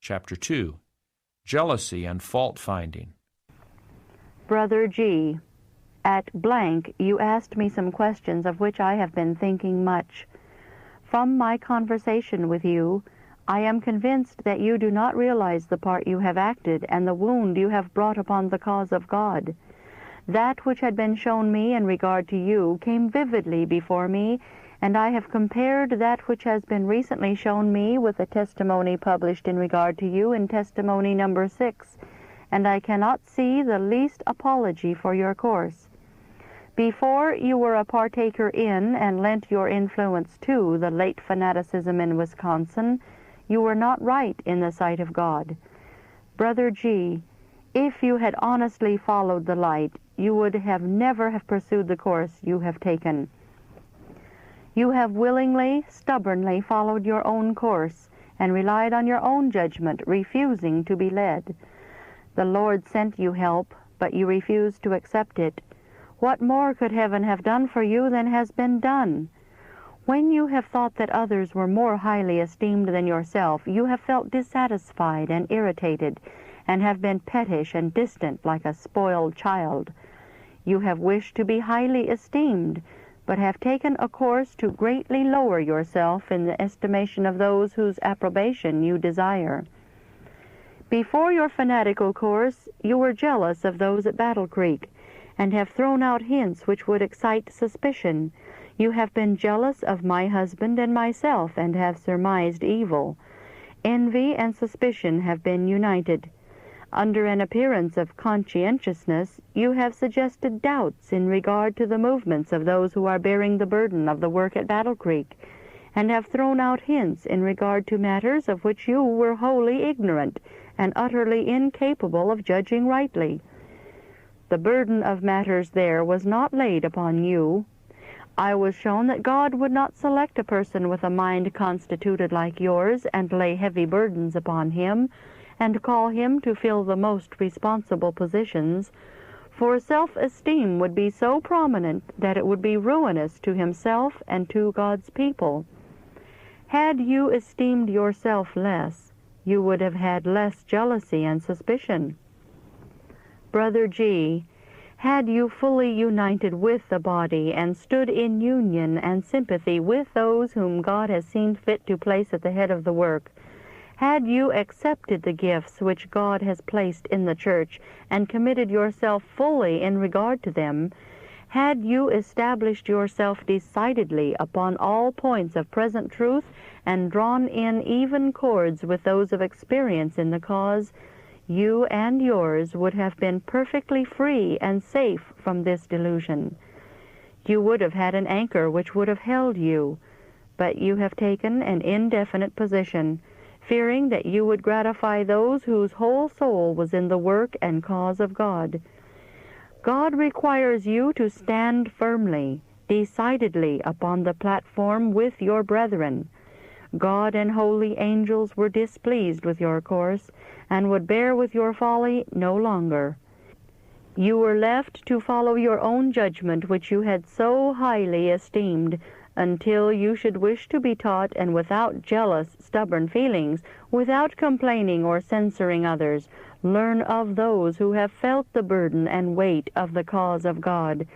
Chapter 2, Jealousy and Fault-Finding. Brother G., at blank you asked me some questions of which I have been thinking much. From my conversation with you, I am convinced that you do not realize the part you have acted and the wound you have brought upon the cause of God. That which had been shown me in regard to you came vividly before me, and I have compared that which has been recently shown me with the testimony published in regard to you in testimony number 6, and I cannot see the least apology for your course. Before you were a partaker in and lent your influence to the late fanaticism in Wisconsin, you were not right in the sight of God. Brother G., if you had honestly followed the light, you would never have pursued the course you have taken. You have willingly, stubbornly followed your own course and relied on your own judgment, refusing to be led. The Lord sent you help, but you refused to accept it. What more could heaven have done for you than has been done? When you have thought that others were more highly esteemed than yourself, you have felt dissatisfied and irritated, and have been pettish and distant like a spoiled child. You have wished to be highly esteemed, but have taken a course to greatly lower yourself in the estimation of those whose approbation you desire. Before your fanatical course, you were jealous of those at Battle Creek, and have thrown out hints which would excite suspicion. You have been jealous of my husband and myself, and have surmised evil. Envy and suspicion have been united. Under an appearance of conscientiousness, you have suggested doubts in regard to the movements of those who are bearing the burden of the work at Battle Creek, and have thrown out hints in regard to matters of which you were wholly ignorant and utterly incapable of judging rightly. The burden of matters there was not laid upon you. I was shown that God would not select a person with a mind constituted like yours and lay heavy burdens upon him, and call him to fill the most responsible positions, for self-esteem would be so prominent that it would be ruinous to himself and to God's people. Had you esteemed yourself less, you would have had less jealousy and suspicion. Brother G., had you fully united with the body and stood in union and sympathy with those whom God has seen fit to place at the head of the work, had you accepted the gifts which God has placed in the church and committed yourself fully in regard to them, had you established yourself decidedly upon all points of present truth and drawn in even cords with those of experience in the cause, you and yours would have been perfectly free and safe from this delusion. You would have had an anchor which would have held you, but you have taken an indefinite position, fearing that you would gratify those whose whole soul was in the work and cause of God. God requires you to stand firmly, decidedly upon the platform with your brethren. God and holy angels were displeased with your course, and would bear with your folly no longer. You were left to follow your own judgment, which you had so highly esteemed, until you should wish to be taught, and without jealous, stubborn feelings, without complaining or censoring others, learn of those who have felt the burden and weight of the cause of God.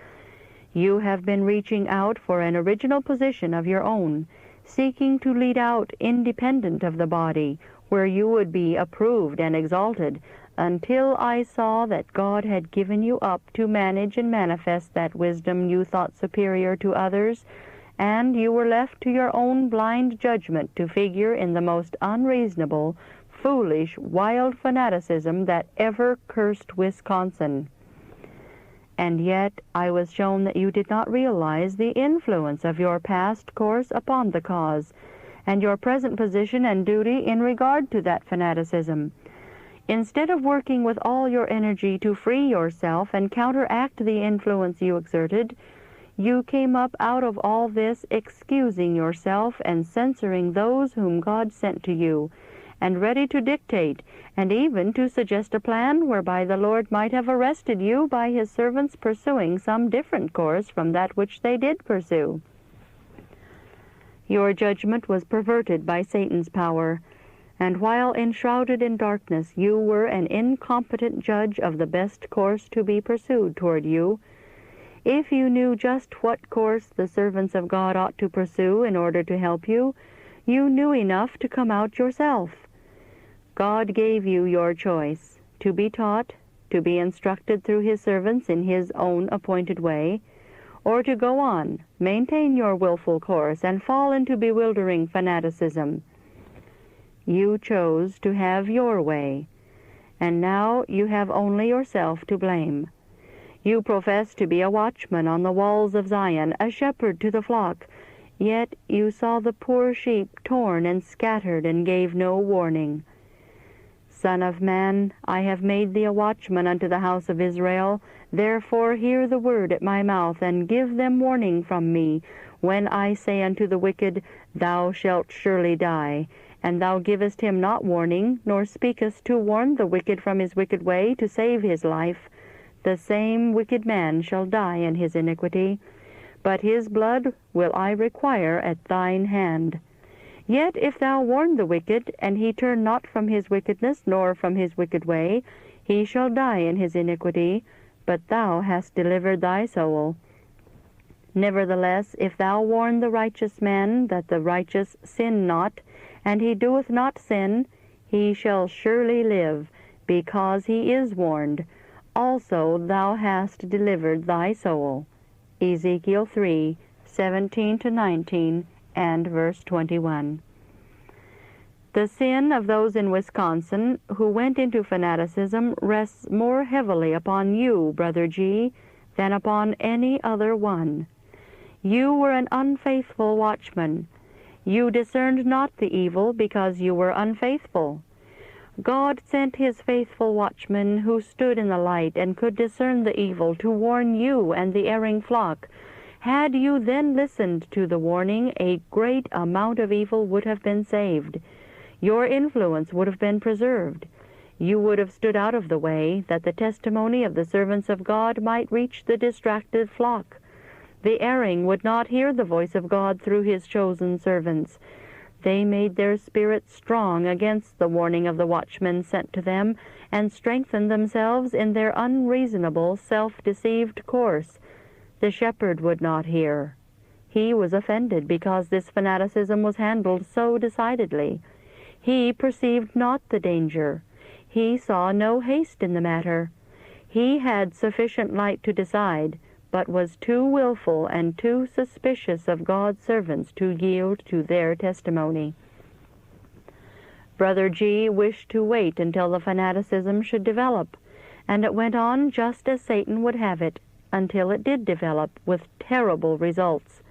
You have been reaching out for an original position of your own, seeking to lead out independent of the body, where you would be approved and exalted, until I saw that God had given you up to manage and manifest that wisdom you thought superior to others, and you were left to your own blind judgment to figure in the most unreasonable, foolish, wild fanaticism that ever cursed Wisconsin. And yet I was shown that you did not realize the influence of your past course upon the cause, and your present position and duty in regard to that fanaticism. Instead of working with all your energy to free yourself and counteract the influence you exerted, you came up out of all this excusing yourself and censoring those whom God sent to you, and ready to dictate, and even to suggest a plan whereby the Lord might have arrested you by his servants pursuing some different course from that which they did pursue. Your judgment was perverted by Satan's power, and while enshrouded in darkness you were an incompetent judge of the best course to be pursued toward you. If you knew just what course the servants of God ought to pursue in order to help you, you knew enough to come out yourself. God gave you your choice, to be taught, to be instructed through His servants in His own appointed way, or to go on, maintain your willful course, and fall into bewildering fanaticism. You chose to have your way, and now you have only yourself to blame. You profess to be a watchman on the walls of Zion, a shepherd to the flock, yet you saw the poor sheep torn and scattered and gave no warning. Son of man, I have made thee a watchman unto the house of Israel. Therefore hear the word at my mouth, and give them warning from me, when I say unto the wicked, Thou shalt surely die. And thou givest him not warning, nor speakest to warn the wicked from his wicked way, to save his life. The same wicked man shall die in his iniquity, but his blood will I require at thine hand. Yet if thou warn the wicked, and he turn not from his wickedness, nor from his wicked way, he shall die in his iniquity, but thou hast delivered thy soul. Nevertheless, if thou warn the righteous man, that the righteous sin not, and he doeth not sin, he shall surely live, because he is warned. Also thou hast delivered thy soul. Ezekiel 3:17-19, and verse 21. The sin of those in Wisconsin who went into fanaticism rests more heavily upon you, Brother G., than upon any other one. You were an unfaithful watchman. You discerned not the evil because you were unfaithful. God sent His faithful watchmen who stood in the light and could discern the evil to warn you and the erring flock. Had you then listened to the warning, a great amount of evil would have been saved. Your influence would have been preserved. You would have stood out of the way, that the testimony of the servants of God might reach the distracted flock. The erring would not hear the voice of God through His chosen servants. They made their spirits strong against the warning of the watchmen sent to them, and strengthened themselves in their unreasonable, self-deceived course. The shepherd would not hear. He was offended because this fanaticism was handled so decidedly. He perceived not the danger. He saw no haste in the matter. He had sufficient light to decide, but was too willful and too suspicious of God's servants to yield to their testimony. Brother G. wished to wait until the fanaticism should develop, and it went on just as Satan would have it, until it did develop, with terrible results.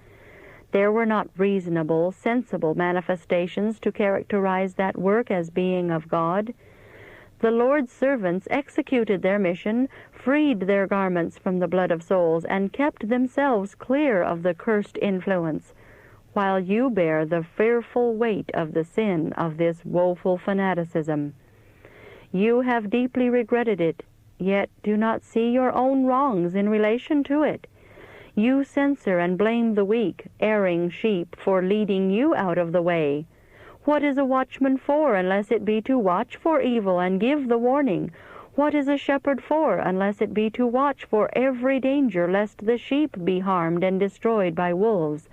There were not reasonable, sensible manifestations to characterize that work as being of God. The Lord's servants executed their mission, freed their garments from the blood of souls, and kept themselves clear of the cursed influence, while you bear the fearful weight of the sin of this woeful fanaticism. You have deeply regretted it, yet do not see your own wrongs in relation to it. You censor and blame the weak, erring sheep for leading you out of the way. What is a watchman for, unless it be to watch for evil and give the warning? What is a shepherd for, unless it be to watch for every danger, lest the sheep be harmed and destroyed by wolves?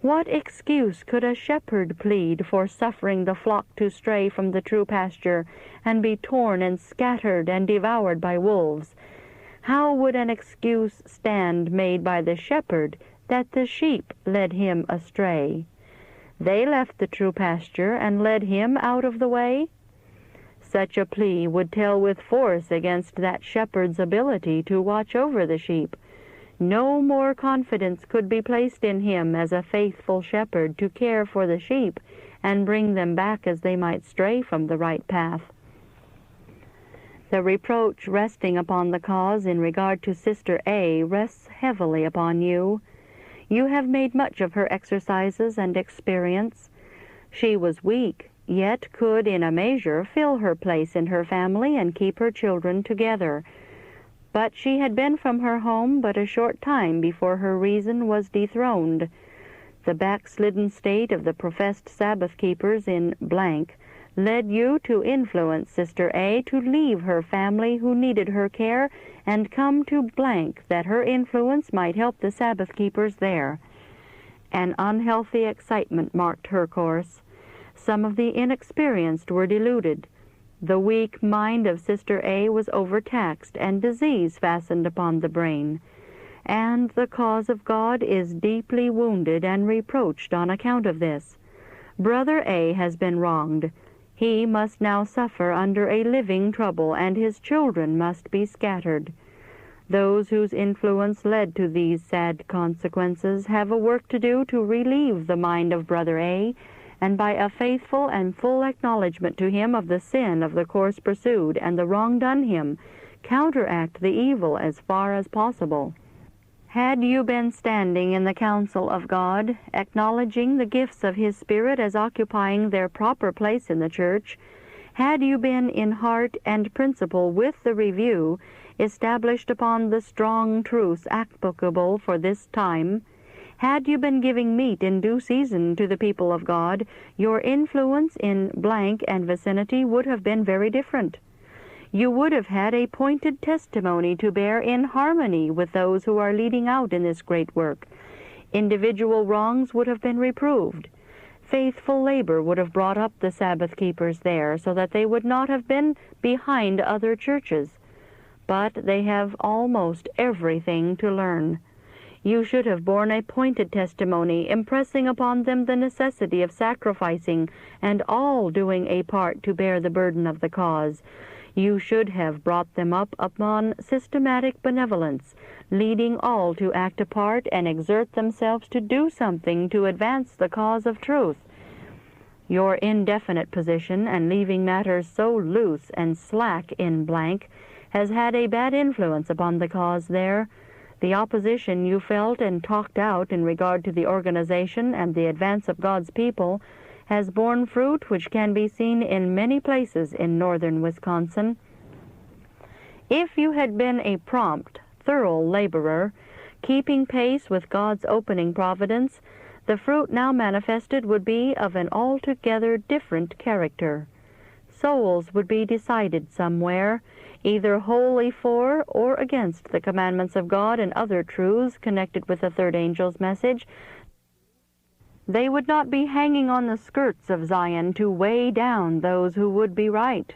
What excuse could a shepherd plead for suffering the flock to stray from the true pasture and be torn and scattered and devoured by wolves? How would an excuse stand made by the shepherd that the sheep led him astray? They left the true pasture and led him out of the way? Such a plea would tell with force against that shepherd's ability to watch over the sheep. No more confidence could be placed in him as a faithful shepherd to care for the sheep and bring them back as they might stray from the right path. The reproach resting upon the cause in regard to Sister A rests heavily upon you. You have made much of her exercises and experience. She was weak, yet could in a measure fill her place in her family and keep her children together. But she had been from her home but a short time before her reason was dethroned. The backslidden state of the professed Sabbath keepers in blank led you to influence Sister A to leave her family who needed her care and come to blank that her influence might help the Sabbath keepers there. An unhealthy excitement marked her course. Some of the inexperienced were deluded. The weak mind of Sister A was overtaxed, and disease fastened upon the brain. And the cause of God is deeply wounded and reproached on account of this. Brother A has been wronged. He must now suffer under a living trouble, and his children must be scattered. Those whose influence led to these sad consequences have a work to do to relieve the mind of Brother A, and by a faithful and full acknowledgment to him of the sin of the course pursued and the wrong done him, counteract the evil as far as possible. Had you been standing in the counsel of God, acknowledging the gifts of His Spirit as occupying their proper place in the church, had you been in heart and principle with the review, established upon the strong truths applicable for this time, had you been giving meat in due season to the people of God, your influence in blank and vicinity would have been very different. You would have had a pointed testimony to bear in harmony with those who are leading out in this great work. Individual wrongs would have been reproved. Faithful labor would have brought up the Sabbath keepers there, so that they would not have been behind other churches. But they have almost everything to learn. You should have borne a pointed testimony, impressing upon them the necessity of sacrificing and all doing a part to bear the burden of the cause. You should have brought them up upon systematic benevolence, leading all to act a part and exert themselves to do something to advance the cause of truth. Your indefinite position and leaving matters so loose and slack in blank has had a bad influence upon the cause there. The opposition you felt and talked out in regard to the organization and the advance of God's people has borne fruit which can be seen in many places in northern Wisconsin. If you had been a prompt, thorough laborer, keeping pace with God's opening providence, the fruit now manifested would be of an altogether different character. Souls would be decided somewhere, either wholly for or against the commandments of God and other truths connected with the third angel's message. They would not be hanging on the skirts of Zion to weigh down those who would be right.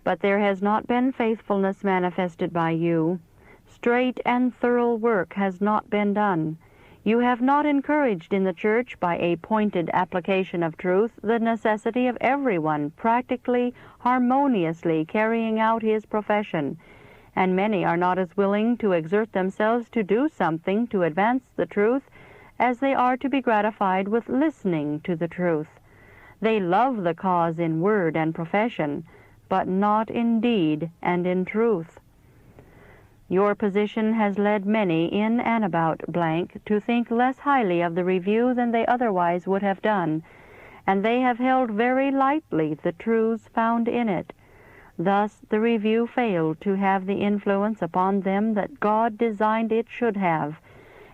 But there has not been faithfulness manifested by you. Straight and thorough work has not been done. You have not encouraged in the church by a pointed application of truth the necessity of everyone practically, harmoniously carrying out his profession, and many are not as willing to exert themselves to do something to advance the truth as they are to be gratified with listening to the truth. They love the cause in word and profession, but not in deed and in truth. Your position has led many in and about blank to think less highly of the review than they otherwise would have done, and they have held very lightly the truths found in it. Thus the review failed to have the influence upon them that God designed it should have,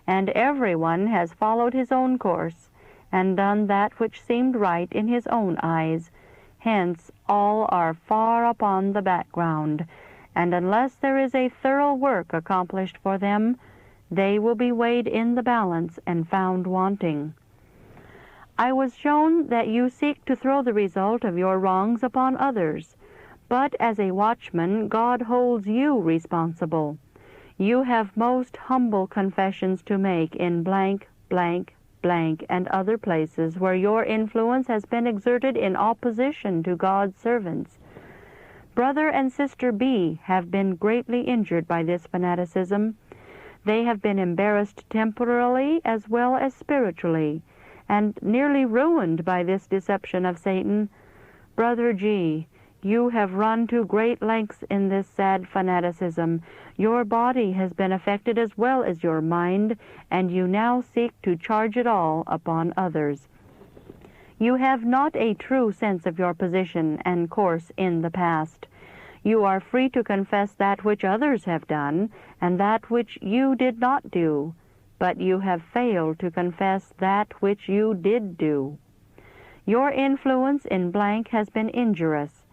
and everyone has followed his own course, and done that which seemed right in his own eyes. Hence all are far upon the background, and unless there is a thorough work accomplished for them, they will be weighed in the balance and found wanting. I was shown that you seek to throw the result of your wrongs upon others, but as a watchman, God holds you responsible. You have most humble confessions to make in blank, blank, blank, and other places where your influence has been exerted in opposition to God's servants. Brother and Sister B have been greatly injured by this fanaticism. They have been embarrassed temporally as well as spiritually, and nearly ruined by this deception of Satan. Brother G, you have run to great lengths in this sad fanaticism. Your body has been affected as well as your mind, and you now seek to charge it all upon others. You have not a true sense of your position and course in the past. You are free to confess that which others have done, and that which you did not do, but you have failed to confess that which you did do. Your influence in blank has been injurious.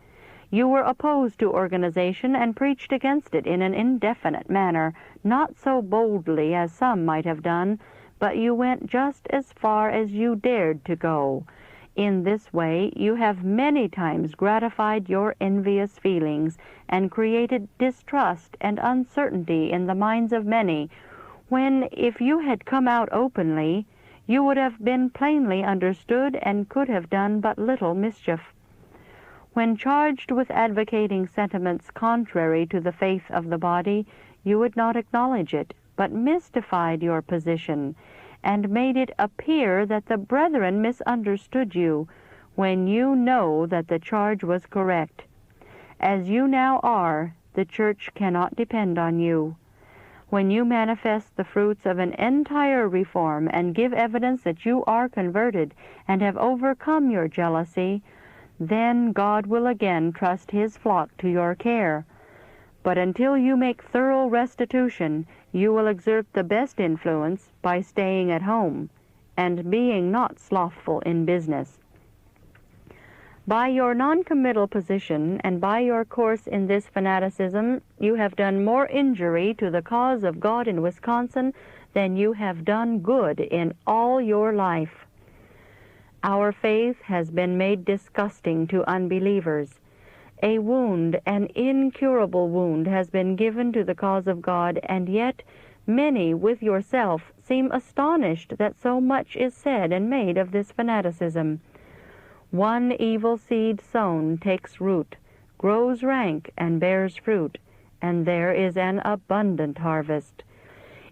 You were opposed to organization and preached against it in an indefinite manner, not so boldly as some might have done, but you went just as far as you dared to go. In this way, you have many times gratified your envious feelings and created distrust and uncertainty in the minds of many, when, if you had come out openly, you would have been plainly understood and could have done but little mischief. When charged with advocating sentiments contrary to the faith of the body, you would not acknowledge it, but mystified your position, and made it appear that the brethren misunderstood you, when you know that the charge was correct. As you now are, the church cannot depend on you. When you manifest the fruits of an entire reform and give evidence that you are converted and have overcome your jealousy, then God will again trust His flock to your care. But until you make thorough restitution, you will exert the best influence by staying at home and being not slothful in business. By your non-committal position and by your course in this fanaticism, you have done more injury to the cause of God in Wisconsin than you have done good in all your life. Our faith has been made disgusting to unbelievers. A wound, an incurable wound, has been given to the cause of God, and yet many, with yourself, seem astonished that so much is said and made of this fanaticism. One evil seed sown takes root, grows rank, and bears fruit, and there is an abundant harvest.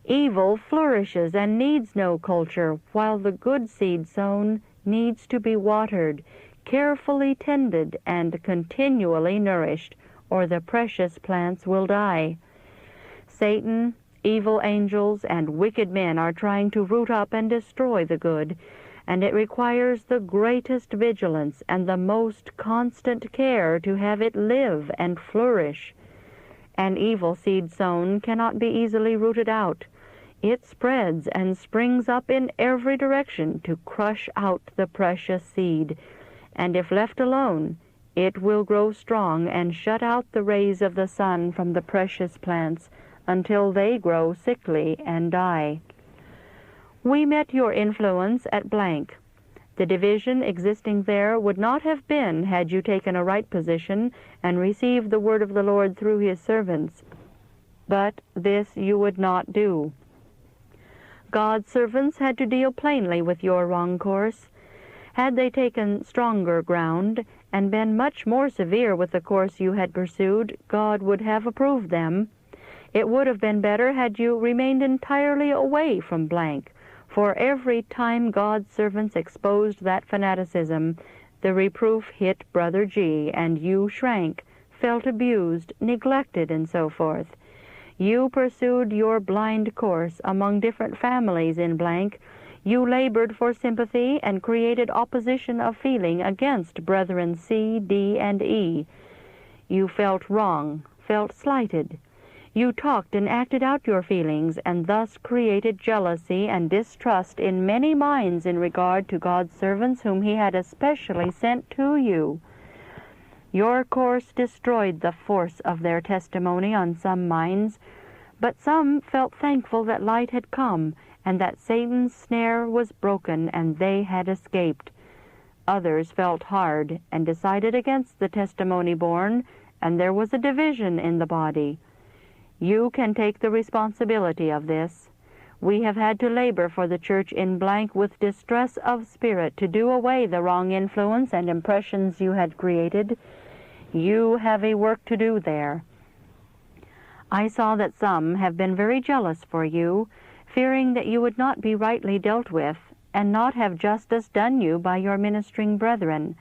Evil flourishes and needs no culture, while the good seed sown needs to be watered, carefully tended, and continually nourished, or the precious plants will die. Satan, evil angels, and wicked men are trying to root up and destroy the good, and it requires the greatest vigilance and the most constant care to have it live and flourish. An evil seed sown cannot be easily rooted out. It spreads and springs up in every direction to crush out the precious seed, and if left alone, it will grow strong and shut out the rays of the sun from the precious plants until they grow sickly and die. We met your influence at blank. The division existing there would not have been had you taken a right position and received the word of the Lord through His servants. But this you would not do. God's servants had to deal plainly with your wrong course. Had they taken stronger ground and been much more severe with the course you had pursued, God would have approved them. It would have been better had you remained entirely away from blank, for every time God's servants exposed that fanaticism, the reproof hit Brother G, and you shrank, felt abused, neglected, and so forth. You pursued your blind course among different families in blank. You labored for sympathy and created opposition of feeling against brethren C, D, and E. You felt wrong, felt slighted. You talked and acted out your feelings, and thus created jealousy and distrust in many minds in regard to God's servants whom He had especially sent to you. Your course destroyed the force of their testimony on some minds, but some felt thankful that light had come, and that Satan's snare was broken, and they had escaped. Others felt hard, and decided against the testimony borne, and there was a division in the body. You can take the responsibility of this. We have had to labor for the church in blank with distress of spirit to do away the wrong influence and impressions you had created. You have a work to do there. I saw that some have been very jealous for you, fearing that you would not be rightly dealt with, and not have justice done you by your ministering brethren.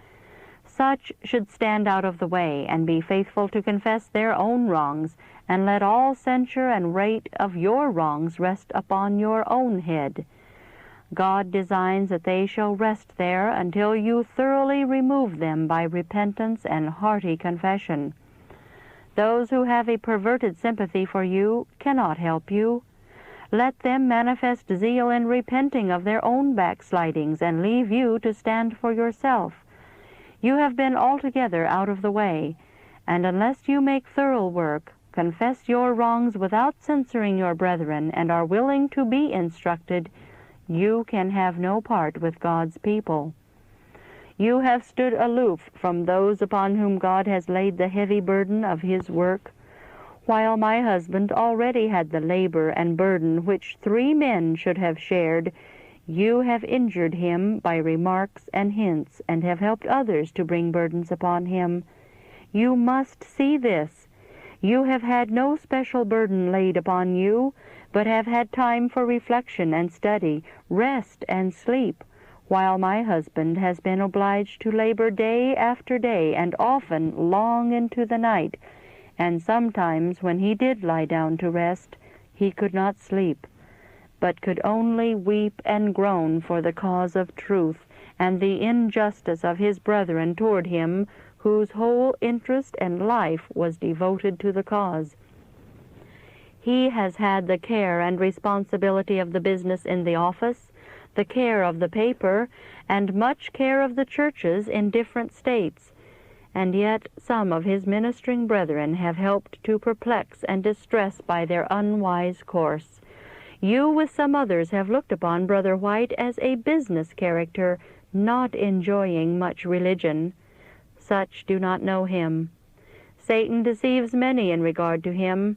Such should stand out of the way, and be faithful to confess their own wrongs, and let all censure and rate of your wrongs rest upon your own head. God designs that they shall rest there until you thoroughly remove them by repentance and hearty confession. Those who have a perverted sympathy for you cannot help you. Let them manifest zeal in repenting of their own backslidings, and leave you to stand for yourself. You have been altogether out of the way, and unless you make thorough work, confess your wrongs without censoring your brethren, and are willing to be instructed, you can have no part with God's people. You have stood aloof from those upon whom God has laid the heavy burden of His work, while my husband already had the labor and burden which 3 men should have shared. You have injured him by remarks and hints, and have helped others to bring burdens upon him. You must see this. You have had no special burden laid upon you, but have had time for reflection and study, rest and sleep, while my husband has been obliged to labor day after day, and often long into the night, and sometimes when he did lie down to rest, he could not sleep, but could only weep and groan for the cause of truth, and the injustice of his brethren toward him, whose whole interest and life was devoted to the cause. He has had the care and responsibility of the business in the office, the care of the paper, and much care of the churches in different states, and yet some of his ministering brethren have helped to perplex and distress by their unwise course. You with some others have looked upon Brother White as a business character, not enjoying much religion. Such do not know him. Satan deceives many in regard to him.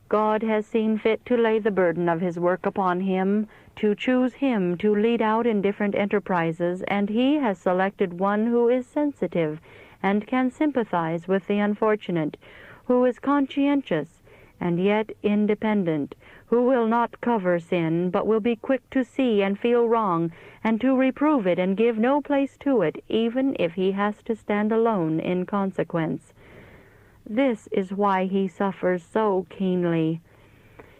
God has seen fit to lay the burden of his work upon him, to choose him to lead out in different enterprises, and he has selected one who is sensitive and can sympathize with the unfortunate, who is conscientious and yet independent, who will not cover sin, but will be quick to see and feel wrong, and to reprove it and give no place to it, even if he has to stand alone in consequence. This is why he suffers so keenly.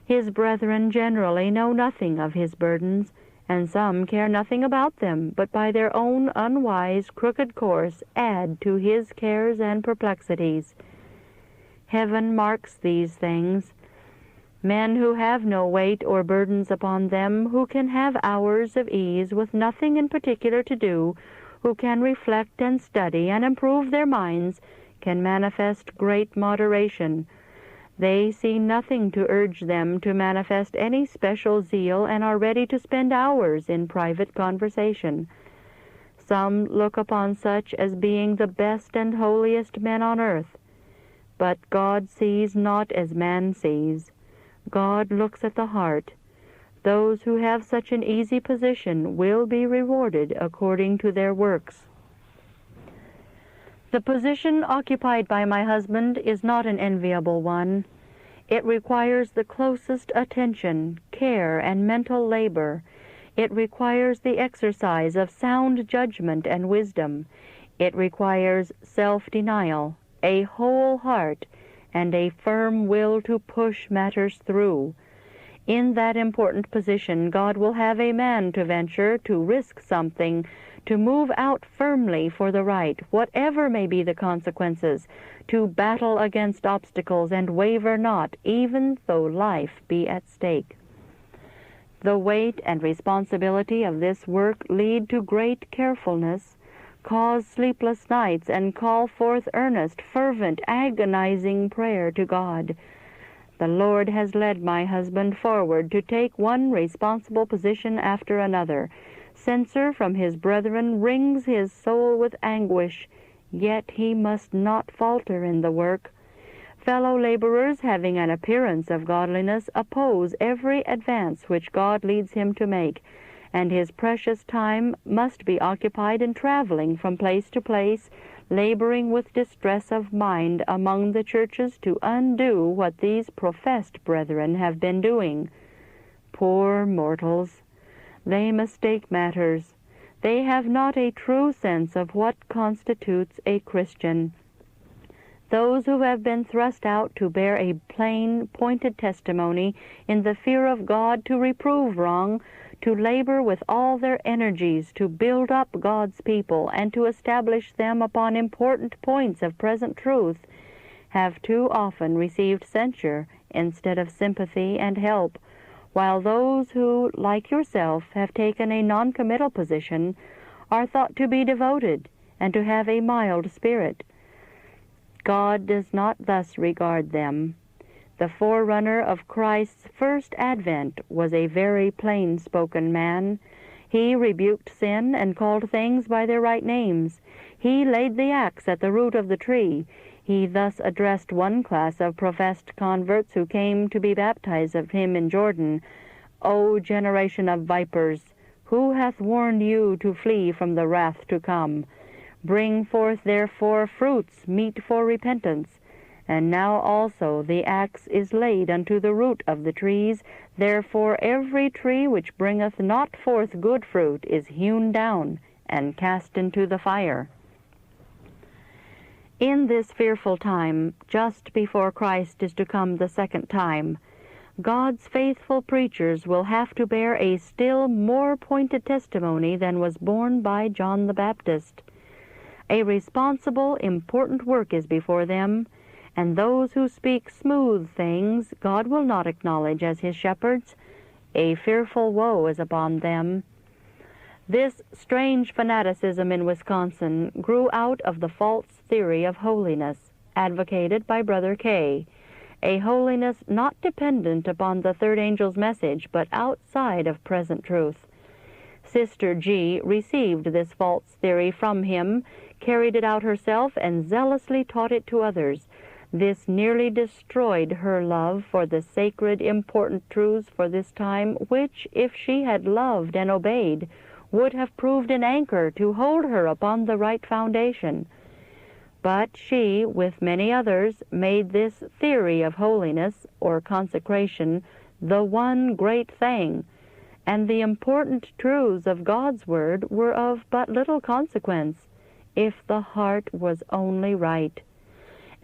His brethren generally know nothing of his burdens, and some care nothing about them, but by their own unwise, crooked course add to his cares and perplexities. Heaven marks these things. Men who have no weight or burdens upon them, who can have hours of ease with nothing in particular to do, who can reflect and study and improve their minds, can manifest great moderation. They see nothing to urge them to manifest any special zeal, and are ready to spend hours in private conversation. Some look upon such as being the best and holiest men on earth. But God sees not as man sees. God looks at the heart. Those who have such an easy position will be rewarded according to their works. The position occupied by my husband is not an enviable one. It requires the closest attention, care, and mental labor. It requires the exercise of sound judgment and wisdom. It requires self-denial, a whole heart, and a firm will to push matters through. In that important position, God will have a man to venture, to risk something, to move out firmly for the right, whatever may be the consequences, to battle against obstacles and waver not, even though life be at stake. The weight and responsibility of this work lead to great carefulness, cause sleepless nights, and call forth earnest, fervent, agonizing prayer to God. The Lord has led my husband forward to take one responsible position after another. Censure from his brethren wrings his soul with anguish, yet he must not falter in the work. Fellow laborers, having an appearance of godliness, oppose every advance which God leads him to make, and his precious time must be occupied in traveling from place to place, laboring with distress of mind among the churches to undo what these professed brethren have been doing. Poor mortals! They mistake matters. They have not a true sense of what constitutes a Christian. Those who have been thrust out to bear a plain, pointed testimony in the fear of God, to reprove wrong, to labor with all their energies to build up God's people and to establish them upon important points of present truth, have too often received censure instead of sympathy and help, while those who, like yourself, have taken a non-committal position are thought to be devoted and to have a mild spirit. God does not thus regard them. The forerunner of Christ's first advent was a very plain-spoken man. He rebuked sin and called things by their right names. He laid the axe at the root of the tree. He thus addressed one class of professed converts who came to be baptized of him in Jordan. O generation of vipers, who hath warned you to flee from the wrath to come? Bring forth therefore fruits meet for repentance. And now also the axe is laid unto the root of the trees. Therefore every tree which bringeth not forth good fruit is hewn down and cast into the fire. In this fearful time, just before Christ is to come the second time, God's faithful preachers will have to bear a still more pointed testimony than was borne by John the Baptist. A responsible, important work is before them, and those who speak smooth things God will not acknowledge as his shepherds. A fearful woe is upon them. This strange fanaticism in Wisconsin grew out of the false theory of holiness advocated by Brother K., a holiness not dependent upon the third angel's message, but outside of present truth. Sister G. received this false theory from him, carried it out herself, and zealously taught it to others. This nearly destroyed her love for the sacred, important truths for this time, which, if she had loved and obeyed, would have proved an anchor to hold her upon the right foundation. But she, with many others, made this theory of holiness, or consecration, the one great thing, and the important truths of God's Word were of but little consequence, if the heart was only right.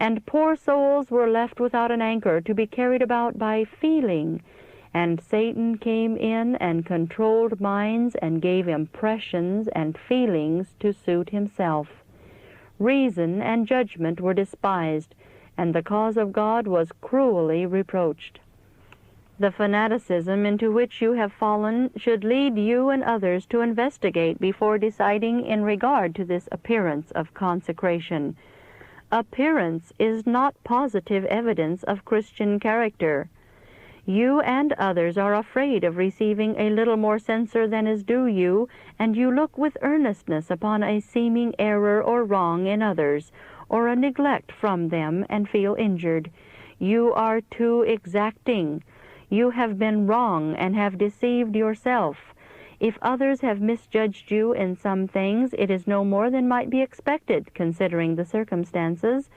And poor souls were left without an anchor to be carried about by feeling, and Satan came in and controlled minds and gave impressions and feelings to suit himself. Reason and judgment were despised, and the cause of God was cruelly reproached. The fanaticism into which you have fallen should lead you and others to investigate before deciding in regard to this appearance of consecration. Appearance is not positive evidence of Christian character. You and others are afraid of receiving a little more censure than is due you, and you look with earnestness upon a seeming error or wrong in others, or a neglect from them, and feel injured. You are too exacting. You have been wrong and have deceived yourself. If others have misjudged you in some things, it is no more than might be expected, considering the circumstances.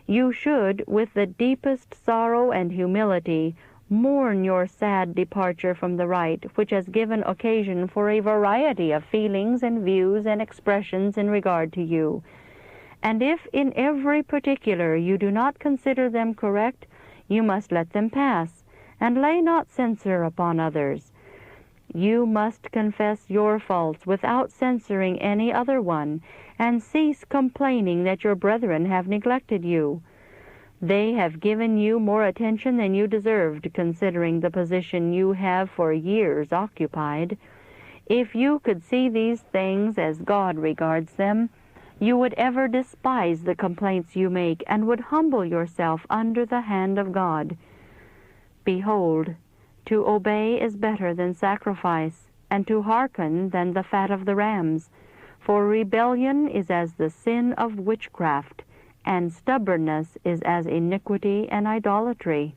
You should, with the deepest sorrow and humility, mourn your sad departure from the right, which has given occasion for a variety of feelings and views and expressions in regard to you. And if in every particular you do not consider them correct, you must let them pass, and lay not censure upon others. You must confess your faults without censoring any other one, and cease complaining that your brethren have neglected you. They have given you more attention than you deserved, considering the position you have for years occupied. If you could see these things as God regards them, you would ever despise the complaints you make, and would humble yourself under the hand of God. Behold, to obey is better than sacrifice, and to hearken than the fat of the rams. For rebellion is as the sin of witchcraft, and stubbornness is as iniquity and idolatry.